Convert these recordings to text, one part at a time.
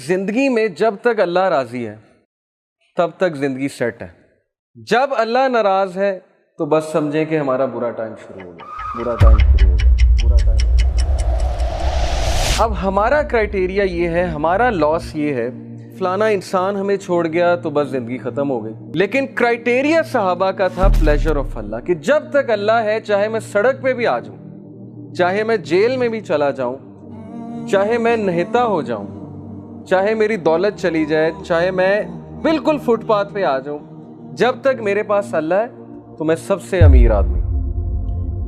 زندگی میں جب تک اللہ راضی ہے تب تک زندگی سیٹ ہے. جب اللہ ناراض ہے تو بس سمجھیں کہ ہمارا برا ٹائم شروع ہو گیا. اب ہمارا کرائٹیریا یہ ہے, ہمارا لاس یہ ہے, فلانا انسان ہمیں چھوڑ گیا تو بس زندگی ختم ہو گئی. لیکن کرائٹیریا صحابہ کا تھا پلیجر آف اللہ, کہ جب تک اللہ ہے چاہے میں سڑک پہ بھی آ جاؤں, چاہے میں جیل میں بھی چلا جاؤں, چاہے میں نہتا ہو جاؤں, چاہے میری دولت چلی جائے, چاہے میں بالکل فٹ پاتھ پہ آ جاؤں, جب تک میرے پاس اللہ ہے تو میں سب سے امیر آدمی.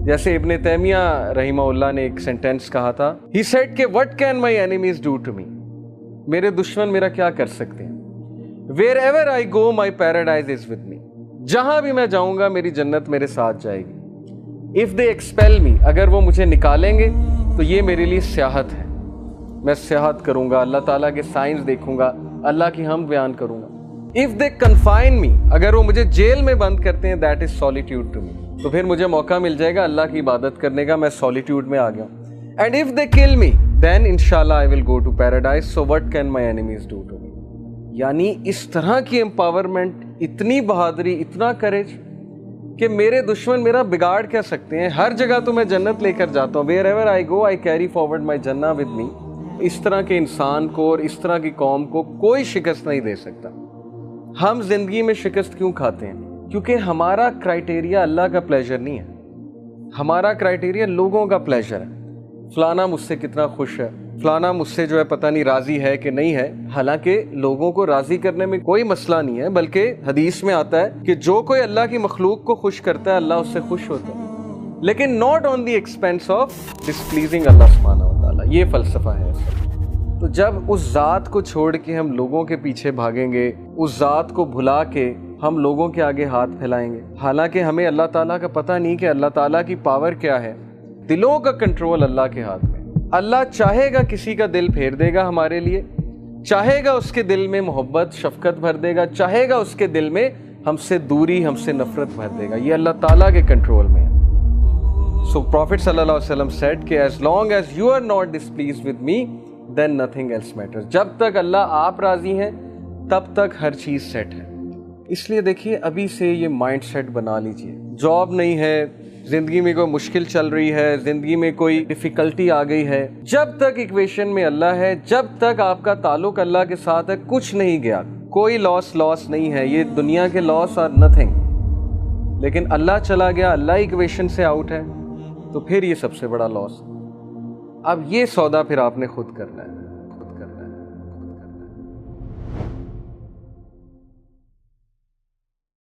جیسے ابن تیمیہ رحمہ اللہ نے ایک سینٹینس کہا تھا, ہی سیڈ کہ what can my enemies do to me, میرے دشمن میرا کیا کر سکتے ہیں. wherever I go my paradise is with me, جہاں بھی میں جاؤں گا میری جنت میرے ساتھ جائے گی. if they expel me, اگر وہ مجھے نکالیں گے تو یہ میرے لیے سیاحت ہے, میں سیاحت کروں گا, اللہ تعالیٰ کے سائنس دیکھوں گا, اللہ کی حمد بیان کروں گا. if they confine me, اگر وہ مجھے جیل میں بند کرتے ہیں, that is solitude to me, تو پھر مجھے موقع مل جائے گا اللہ کی عبادت کرنے کا, میں سولیٹیوڈ میں آ گیا ہوں. and if they kill me then inshallah I will go to paradise, so what can my enemies do to me. یعنی اس طرح کی امپاورمنٹ, اتنی بہادری, اتنا کریج کہ میرے دشمن میرا بگاڑ کیا سکتے ہیں. ہر جگہ تو میں جنت لے کر جاتا ہوں, wherever I go I carry forward my jannah with me. اس طرح کے انسان کو اور اس طرح کی قوم کو کوئی شکست نہیں دے سکتا. ہم زندگی میں شکست کیوں کھاتے ہیں؟ کیونکہ ہمارا کرائٹیریا اللہ کا پلیجر نہیں ہے, ہمارا کرائٹیریا لوگوں کا پلیجر ہے. فلانا مجھ سے کتنا خوش ہے, فلانا مجھ سے جو ہے پتہ نہیں راضی ہے کہ نہیں ہے. حالانکہ لوگوں کو راضی کرنے میں کوئی مسئلہ نہیں ہے, بلکہ حدیث میں آتا ہے کہ جو کوئی اللہ کی مخلوق کو خوش کرتا ہے اللہ اس سے خوش ہوتا ہے, لیکن not on the expense of displeasing اللہ سبحانہ و تعالیٰ. یہ فلسفہ ہے. تو جب اس ذات کو چھوڑ کے ہم لوگوں کے پیچھے بھاگیں گے, اس ذات کو بھلا کے ہم لوگوں کے آگے ہاتھ پھیلائیں گے, حالانکہ ہمیں اللہ تعالیٰ کا پتہ نہیں کہ اللہ تعالیٰ کی پاور کیا ہے. دلوں کا کنٹرول اللہ کے ہاتھ میں. اللہ چاہے گا کسی کا دل پھیر دے گا ہمارے لیے, چاہے گا اس کے دل میں محبت شفقت بھر دے گا, چاہے گا اس کے دل میں ہم سے دوری, ہم سے نفرت بھر دے گا. یہ اللہ تعالیٰ کے کنٹرول میں ہے. سو پروفٹ صلی اللہ علیہ وسلم سیڈ کہ as long as you are not displeased with me then nothing else matters. جب تک اللہ آپ راضی ہیں تب تک ہر چیز سیٹ ہے. اس لیے دیکھیے ابھی سے یہ مائنڈ سیٹ بنا لیجئے. جاب نہیں ہے, زندگی میں کوئی مشکل چل رہی ہے, زندگی میں کوئی ڈیفیکلٹی آ گئی ہے, جب تک ایکویشن میں اللہ ہے, جب تک آپ کا تعلق اللہ کے ساتھ ہے, کچھ نہیں گیا, کوئی لاس نہیں ہے. یہ دنیا کے لاس آر نتھنگ. لیکن اللہ چلا گیا, اللہ ایکویشن سے آؤٹ ہے, تو پھر یہ سب سے بڑا لاس. اب یہ سودا پھر آپ نے خود کرنا ہے.